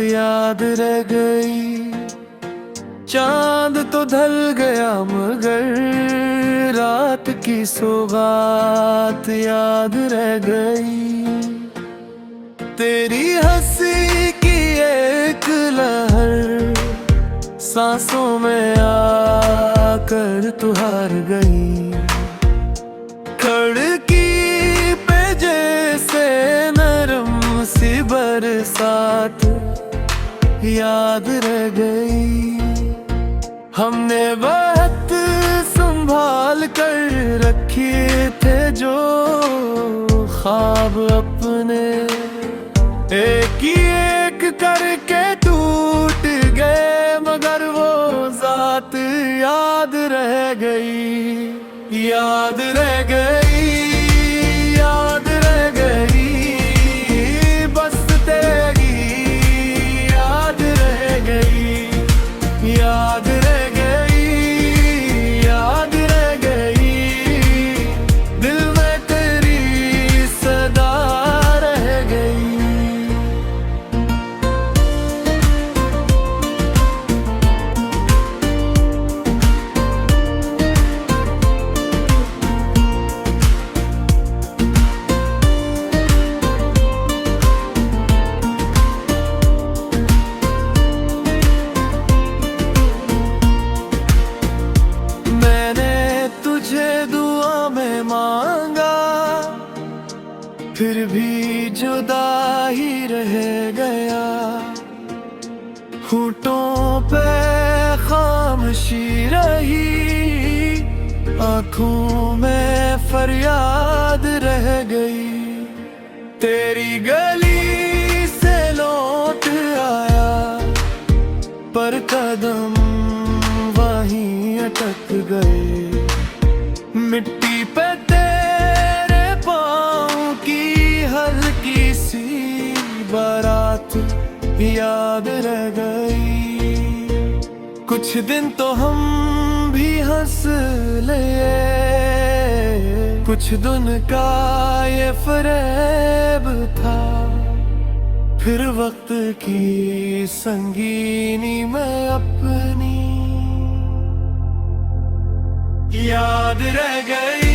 याद रह गई। चांद तो ढल गया मगर रात की सौगात याद रह गई। तेरी हंसी की एक लहर सांसों में आकर तू हार गई। खिड़की पे जैसे नरम सी बरसात याद रह गई। हमने बात संभाल कर रखे थे जो ख्वाब अपने, एक ही एक करके टूट गए मगर वो जात याद रह गई। याद रह गई, याद रह गई, बस तेरी याद रह गई। याद रह गई, याद रह गई, दिल में तेरी सदा रह गई। मांगा फिर भी जुदा ही रह गया। होठों पे खामोशी रही, आंखों में फरियाद रह गई। तेरी गली से लौट आया पर कदम वहीं अटक गए। मिट्टी पे तेरे पाँव की हल्की सी बारात याद रह गई। कुछ दिन तो हम भी हंस लिए, कुछ दिन का ये फरेब था। फिर वक्त की संगीनी में अपनी याद रह गई।